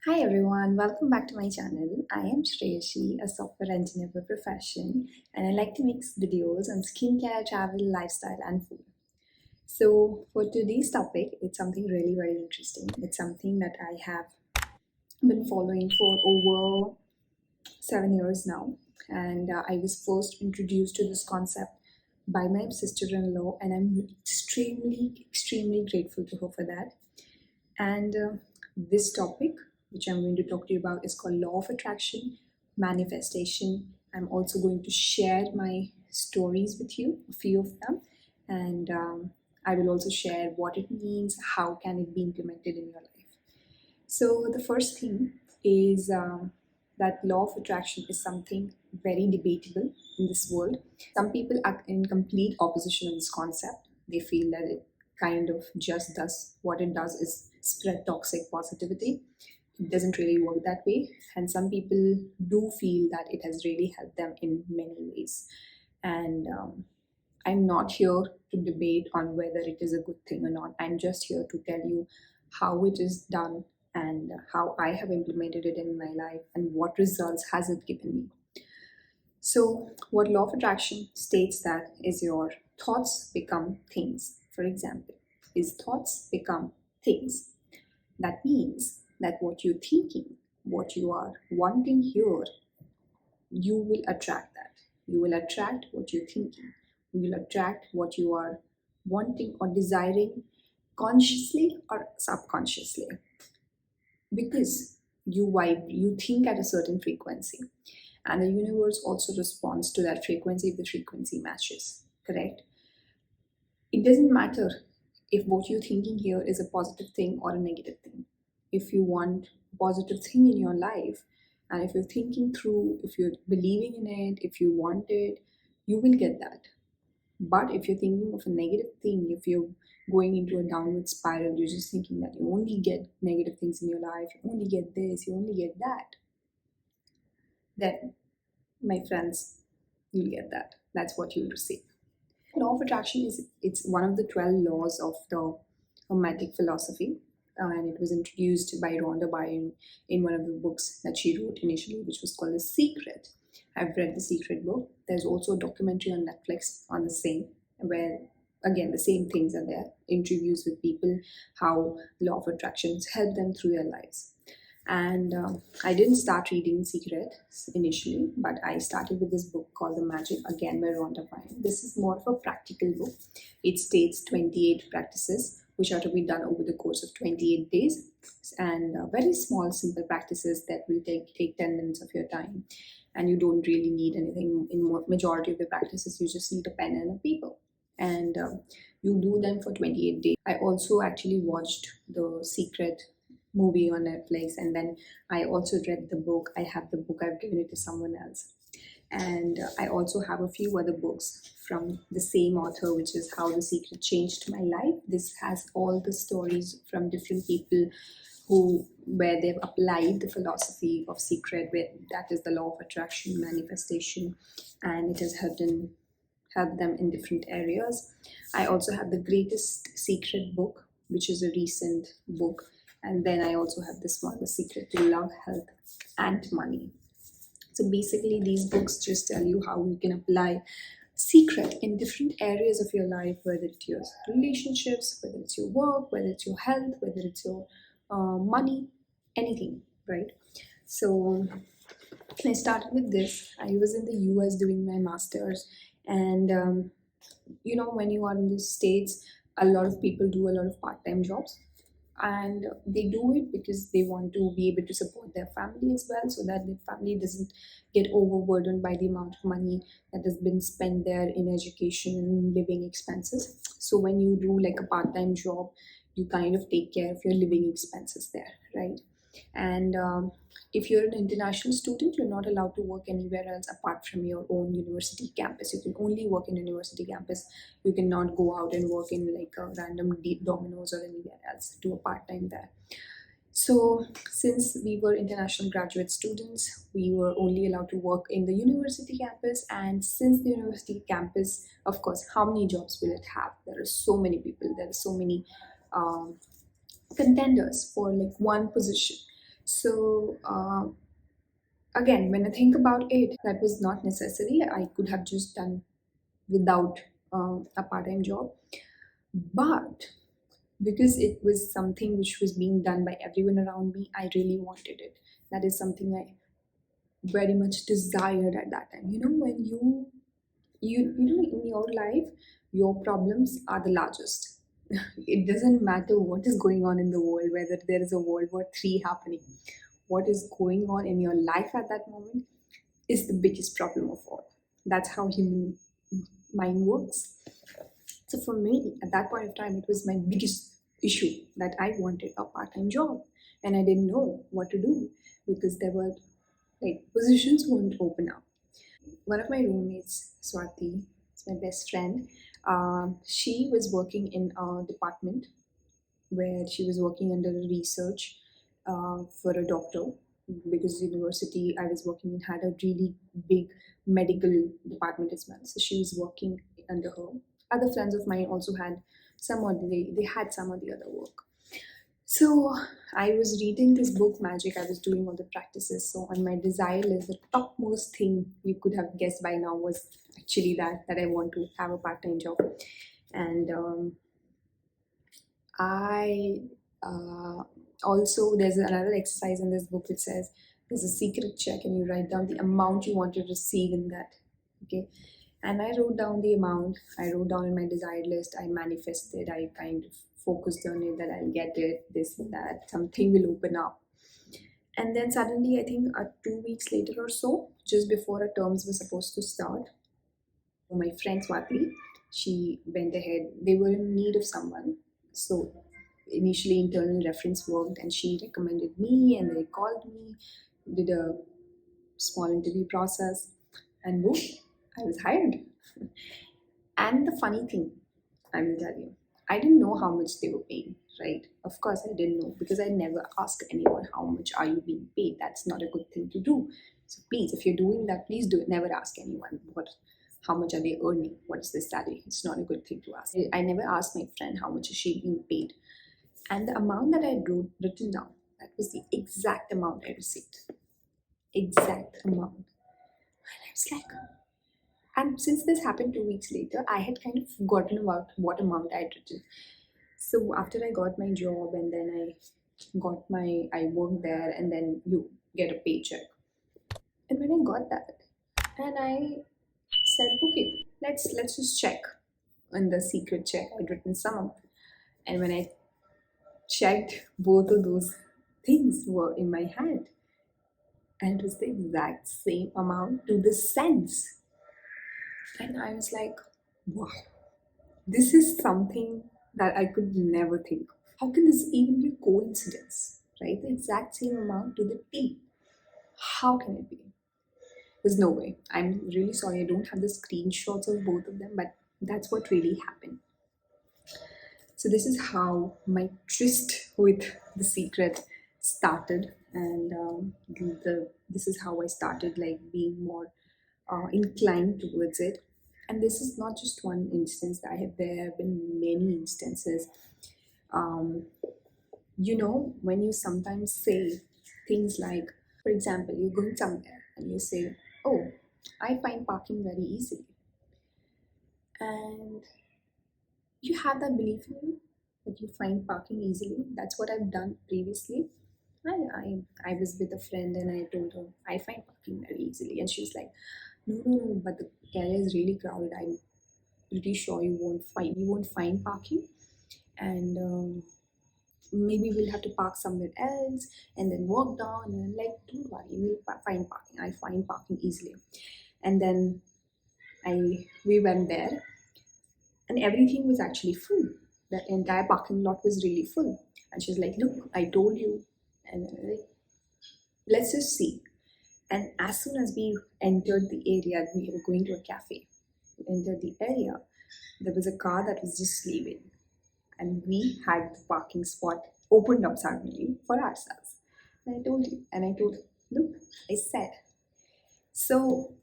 Hi everyone, welcome back to my channel. I am Shreyashi, a software engineer by profession, and I like to make videos on skincare, travel, lifestyle, and food. So, for today's topic, it's something really very interesting. It's something that I have been following for over 7 years now, and I was first introduced to this concept by my sister-in-law, and I'm extremely grateful to her for that. And this topic, which I'm going to talk to you about, is called Law of Attraction, Manifestation. I'm also going to share my stories with you, a few of them, and I will also share what it means, how can it be implemented in your life. So the first thing is that law of attraction is something very debatable in this world. Some people are in complete opposition of this concept. They feel that it kind of just does what it does is spread toxic positivity. It doesn't really work that way. And some people do feel that it has really helped them in many ways. And I'm not here to debate on whether it is a good thing or not. I'm just here to tell you how it is done and how I have implemented it in my life and what results has it given me. So, what law of attraction states that is your thoughts become things. For example, is thoughts become things. That means that what you're thinking, what you are wanting here, you will attract that. You will attract what you're thinking. You will attract what you are wanting or desiring consciously or subconsciously because you think at a certain frequency, and the universe also responds to that frequency if the frequency matches, correct? It doesn't matter if what you're thinking here is a positive thing or a negative thing. If you want a positive thing in your life, and if you're thinking through, if you're believing in it, if you want it, you will get that. But if you're thinking of a negative thing, if you're going into a downward spiral, you're just thinking that you only get negative things in your life, you only get this, you only get that, then, my friends, you'll get that. That's what you'll receive. Law of attraction is it's one of the 12 laws of the Hermetic philosophy, and it was introduced by Rhonda Byrne in one of the books that she wrote initially, which was called The Secret. I've read The Secret book. There's also a documentary on Netflix on the same, where again the same things are there. Interviews with people, how law of attraction has helped them through their lives. And I didn't start reading Secret initially, but I started with this book called The Magic, again by Rhonda Byrne. This is more of a practical book. It states 28 practices which are to be done over the course of 28 days, and very small, simple practices that will take 10 minutes of your time. And you don't really need anything in majority of the practices. You just need a pen and a paper. And you do them for 28 days. I also actually watched The Secret movie on Netflix, and then I also read the book. I have the book, I've given it to someone else. And I also have a few other books from the same author, which is How the Secret Changed My Life. This has all the stories from different people where they've applied the philosophy of secret, where that is the law of attraction, manifestation, and it has helped them in different areas. I also have the Greatest Secret book, which is a recent book, and then I also have this one, The Secret to Love, Health, and Money. So basically, these books just tell you how you can apply secret in different areas of your life, whether it's your relationships, whether it's your work, whether it's your health, whether it's your money, anything, right? So I started with this. I was in the US doing my master's, and when you are in the States, a lot of people do a lot of part time jobs, and they do it because they want to be able to support their family as well, so that the family doesn't get overburdened by the amount of money that has been spent there in education and living expenses. So when you do like a part-time job, you kind of take care of your living expenses there, right? And if you're an international student, you're not allowed to work anywhere else apart from your own university campus. You can only work in university campus. You cannot go out and work in like a random Domino's or anywhere else, do a part-time there. So since we were international graduate students, we were only allowed to work in the university campus. And since the university campus, of course, how many jobs will it have? There are so many people, there are so many um, contenders for like one position. So again, when I think about it, that was not necessary. I could have just done without a part-time job, but because it was something which was being done by everyone around me, I really wanted it. That is something I very much desired at that time. You know, when you know, in your life, your problems are the largest. It doesn't matter what is going on in the world, whether there is a World War III happening. What is going on in your life at that moment is the biggest problem of all. That's how human mind works. So for me, at that point of time, it was my biggest issue that I wanted a part-time job, and I didn't know what to do because there were like positions won't open up. One of my roommates, Swati, is my best friend. She was working in a department where she was working under research for a doctor, because the university I was working in had a really big medical department as well. So she was working under her. Other friends of mine also had some or they had some or the other work. So I was reading this book Magic. I was doing all the practices. So on my desire list, the topmost thing you could have guessed by now was actually that I want to have a part-time job. And I also, there's another exercise in this book which says there's a secret check and you write down the amount you want to receive in that. Okay. And I wrote down the amount. I wrote down in my desired list. I manifested. I kind of focused on it that I'll get it, this and that. Something will open up. And then suddenly, I think 2 weeks later or so, just before our terms were supposed to start, my friend Swati, she went ahead. They were in need of someone. So initially, internal reference worked, and she recommended me, and they called me, did a small interview process, and boom, I was hired. And the funny thing, I will tell you, I didn't know how much they were paying, right? Of course, I didn't know because I never asked anyone how much are you being paid. That's not a good thing to do. So please, if you're doing that, please do it. Never ask anyone how much are they earning? What is their salary? It's not a good thing to ask. I never asked my friend how much is she being paid, and the amount that I written down, that was the exact amount I received. Exact amount. And I was like, and since this happened 2 weeks later, I had kind of forgotten about what amount I had written. So after I got my job and then I worked there and then you get a paycheck. And when I got that, and I said, okay, let's just check on the secret check. I'd written some amount. And when I checked, both of those things were in my hand. And it was the exact same amount to the cents. And I was like, wow, this is something that I could never think of. How can this even be a coincidence? Right? The exact same amount to the T. How can it be? There's no way. I'm really sorry. I don't have the screenshots of both of them, but that's what really happened. So this is how my tryst with the secret started, and this is how I started like being more inclined towards it. And this is not just one instance. There have been many instances. Um, you know, when you sometimes say things like, for example, you're going somewhere and you say, "Oh, I find parking very easily," and you have that belief in you that you find parking easily. That's what I've done previously. I was with a friend and I told her I find parking very easily, and she was like, "No, no, no, but the area is really crowded. I'm pretty sure you won't find parking, and maybe we'll have to park somewhere else and then walk down." And I'm like, "Don't worry, we'll find parking. I find parking easily." And then we went there, and everything was actually full. The entire parking lot was really full. And she's like, "Look, I told you." And I'm like, let's just see. And as soon as we entered the area, we were going to a cafe. We entered the area, there was a car that was just leaving, and we had the parking spot opened up suddenly for ourselves. And I told you, and I told, look, I said. So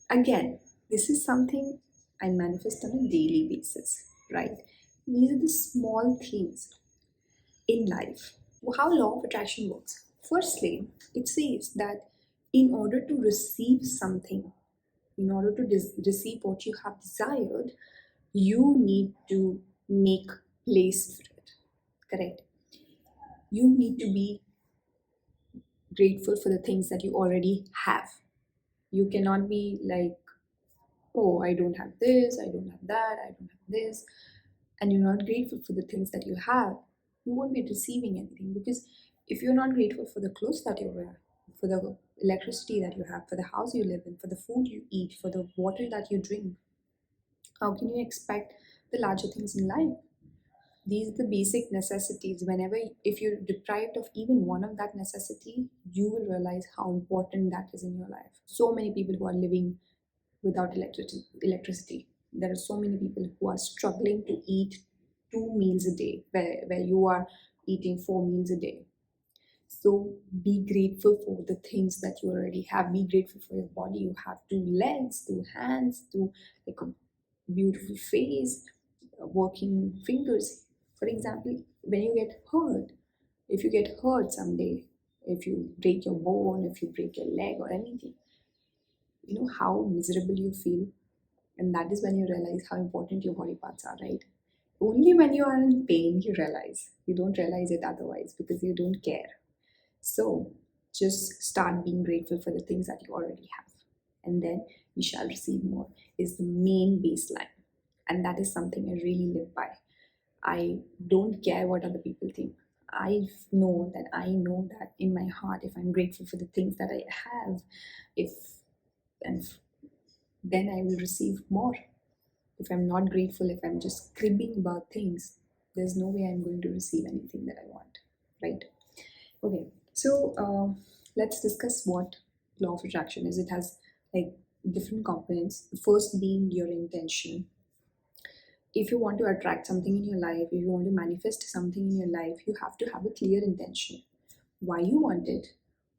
again, this is something I manifest on a daily basis, right? These are the small things in life. How law of attraction works. Firstly, it says that in order to receive something, in order to receive what you have desired, you need to make place for it. Correct? You need to be grateful for the things that you already have. You cannot be like, oh, I don't have this, I don't have that, I don't have this, and you're not grateful for the things that you have. You won't be receiving anything, because if you're not grateful for the clothes that you wear, for the electricity that you have, for the house you live in, for the food you eat, for the water that you drink, how can you expect the larger things in life? These are the basic necessities. Whenever, if you're deprived of even one of that necessity, you will realize how important that is in your life. So many people who are living without electricity. There are so many people who are struggling to eat 2 meals a day, where you are eating 4 meals a day. So be grateful for the things that you already have. Be grateful for your body. You have 2 legs, 2 hands, like a beautiful face, working fingers. For example, when you get hurt, if you get hurt someday, if you break your bone, if you break your leg or anything, you know how miserable you feel. And that is when you realize how important your body parts are, right? Only when you are in pain, you realize. You don't realize it otherwise, because you don't care. So just start being grateful for the things that you already have. And then you shall receive more, is the main baseline. And that is something I really live by. I don't care what other people think. I know that in my heart, if I'm grateful for the things that I have, if and then I will receive more. If I'm not grateful, if I'm just cribbing about things, there's no way I'm going to receive anything that I want, right? Okay, so let's discuss what law of attraction is. It has like different components. The first being your intention. If you want to attract something in your life, if you want to manifest something in your life, you have to have a clear intention. Why you want it,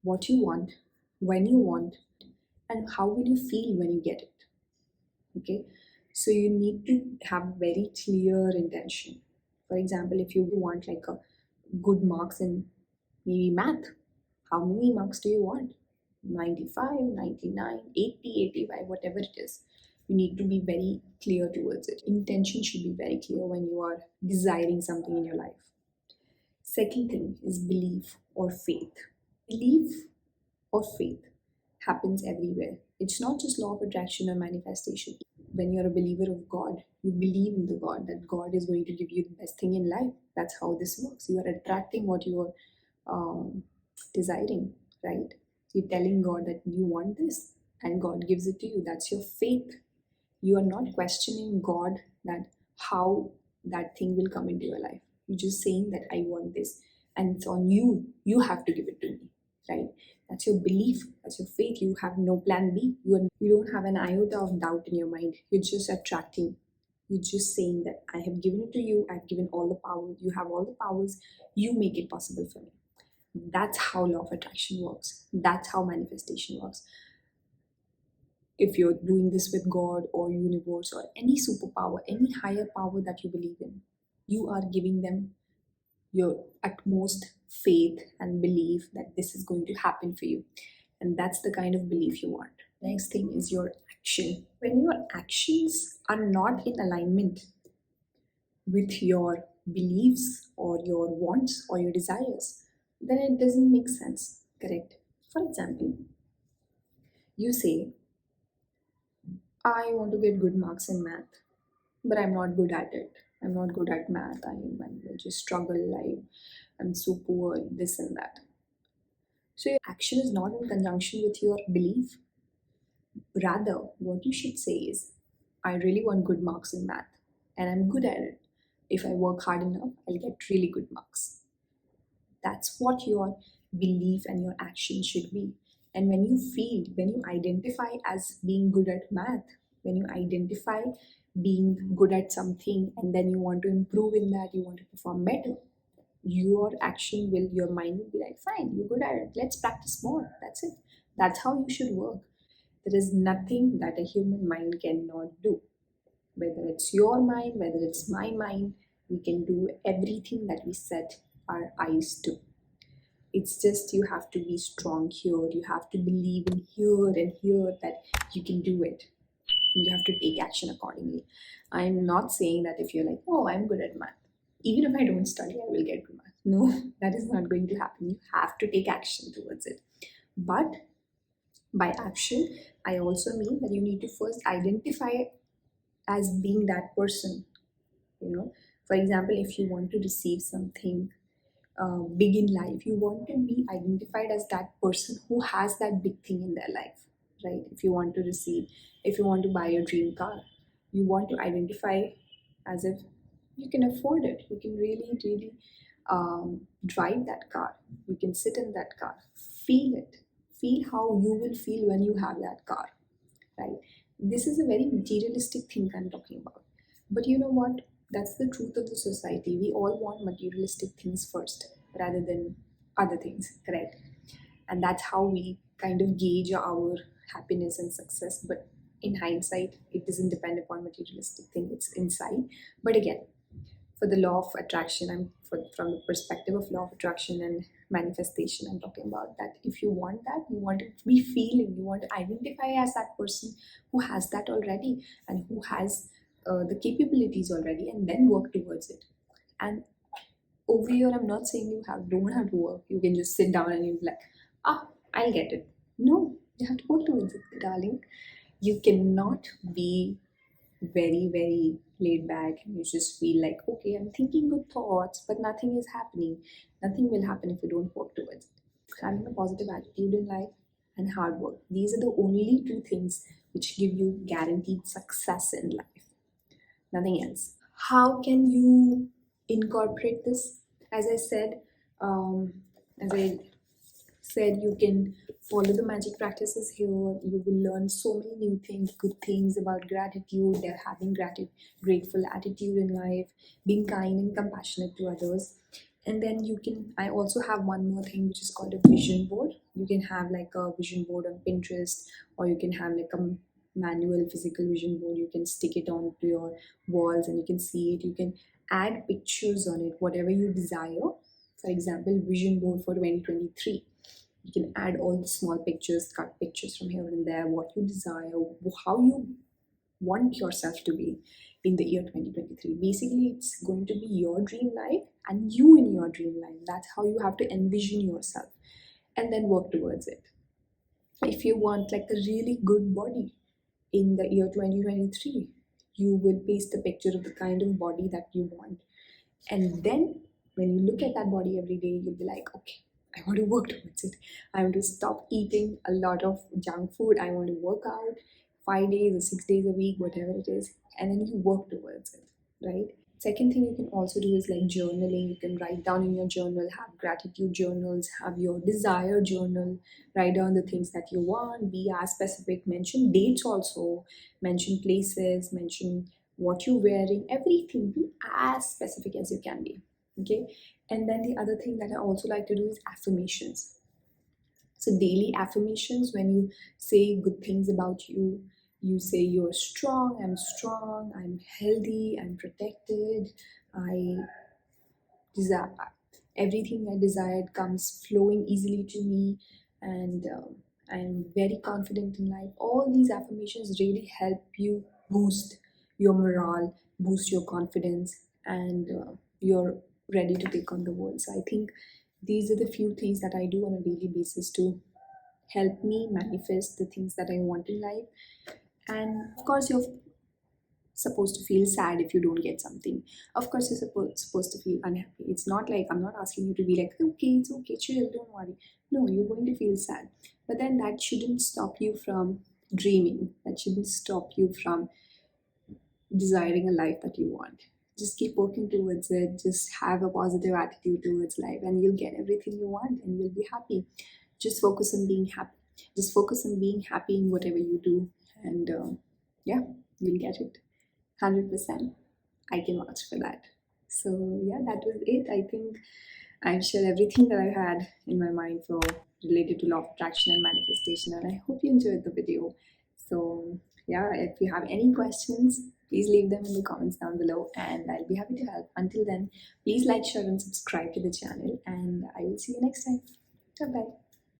what you want, when you want, and how will you feel when you get it. Okay, so you need to have very clear intention. For example, if you want like a good marks in maybe math, how many marks do you want? 95, 99, 80, 85, whatever it is. You need to be very clear towards it. Intention should be very clear when you are desiring something in your life. Second thing is belief or faith. Belief or faith happens everywhere. It's not just law of attraction or manifestation. When you're a believer of God, you believe in the God, that God is going to give you the best thing in life. That's how this works. You are attracting what you are desiring, right? You're telling God that you want this, and God gives it to you. That's your faith. You are not questioning God that how that thing will come into your life. You're just saying that I want this, and it's on you. You have to give it to me, right? That's your belief. That's your faith. You have no plan B. You don't have an iota of doubt in your mind. You're just attracting. You're just saying that I have given it to you. I've given all the power. You have all the powers. You make it possible for me. That's how law of attraction works. That's how manifestation works. If you're doing this with God or universe or any superpower, any higher power that you believe in, you are giving them your utmost faith and belief that this is going to happen for you. And that's the kind of belief you want. Next thing is your action. When your actions are not in alignment with your beliefs or your wants or your desires, then it doesn't make sense, correct? For example, you say, I want to get good marks in math, but I'm not good at it. I'm not good at math. I just struggle. I'm so poor, this and that. So your action is not in conjunction with your belief. Rather, what you should say is, I really want good marks in math, and I'm good at it. If I work hard enough, I'll get really good marks. That's what your belief and your action should be. And when you identify as being good at math, when you identify being good at something, and then you want to improve in that, you want to perform better, your mind will be like, fine, you're good at it, let's practice more. That's it. That's how you should work. There is nothing that a human mind cannot do. Whether it's your mind, whether it's my mind, we can do everything that we set our eyes to. It's just you have to be strong here. You have to believe in here and here that you can do it. And you have to take action accordingly. I'm not saying that if you're like, oh, I'm good at math, even if I don't study, I will get good math. No, that is not going to happen. You have to take action towards it. But by action, I also mean that you need to first identify as being that person. For example, if you want to receive something big in life, you want to be identified as that person who has that big thing in their life, right? If you want to buy a dream car, you want to identify as if you can afford it. You can really, really drive that car. You can sit in that car, feel it, feel how you will feel when you have that car, right? This is a very materialistic thing I'm talking about. But you know what? That's the truth of the society. We all want materialistic things first rather than other things, correct? And that's how we kind of gauge our happiness and success. But in hindsight, it doesn't depend upon materialistic thing, it's inside. But again, for the law of attraction, from the perspective of law of attraction and manifestation, I'm talking about that if you want that, you want to be feeling, you want to identify as that person who has that already and who has the capabilities already, and then work towards it. And over here, I'm not saying don't have to work. You can just sit down and you're like, I'll get it. No, you have to work towards it, darling. You cannot be very, very laid back and you just feel like, okay, I'm thinking good thoughts, but nothing is happening. Nothing will happen if you don't work towards it. Having a positive attitude in life and hard work, these are the only two things which give you guaranteed success in life. Nothing else. How can you incorporate this? As I said, um, as I said, you can follow the magic practices here. You will learn so many new things, good things about gratitude, having grateful attitude in life, being kind and compassionate to others. And then I also have one more thing which is called a vision board. You can have like a vision board on Pinterest, or you can have like a manual physical vision board. You can stick it onto your walls and you can see it. You can add pictures on it, whatever you desire. For example, vision board for 2023. You can add all the small pictures, cut pictures from here and there, what you desire, how you want yourself to be in the year 2023. Basically, it's going to be your dream life and you in your dream life. That's how you have to envision yourself and then work towards it. If you want like a really good body in the year 2023, you will paste a picture of the kind of body that you want. And then when you look at that body every day, you'll be like, okay, I want to work towards it. I want to stop eating a lot of junk food. I want to work out 5 days or 6 days a week, whatever it is. And then you work towards it, right? Second thing you can also do is like journaling. You can write down in your journal, have gratitude journals, have your desire journal, write down the things that you want, be as specific, mention dates also, mention places, mention what you're wearing, everything, be as specific as you can be, okay? And then the other thing that I also like to do is affirmations. So daily affirmations, when you say good things about you, you say you're strong, I'm healthy, I'm protected, I desire everything I desired comes flowing easily to me, and I'm very confident in life. All these affirmations really help you boost your morale, boost your confidence, and you're ready to take on the world. So I think these are the few things that I do on a daily basis to help me manifest the things that I want in life. And of course, you're supposed to feel sad if you don't get something. Of course, you're supposed to feel unhappy. It's not like I'm not asking you to be like, okay, it's okay, chill, don't worry. No, you're going to feel sad. But then that shouldn't stop you from dreaming. That shouldn't stop you from desiring a life that you want. Just keep working towards it. Just have a positive attitude towards life, and you'll get everything you want and you'll be happy. Just focus on being happy. Just focus on being happy in whatever you do, and yeah, you'll get it. 100%. I can vouch for that. So yeah, that was it. I think I've shared everything that I had in my mind for related to law of attraction and manifestation, and I hope you enjoyed the video. So yeah, if you have any questions, please leave them in the comments down below and I'll be happy to help. Until then, please like, share and subscribe to the channel, and I will see you next time. Bye bye.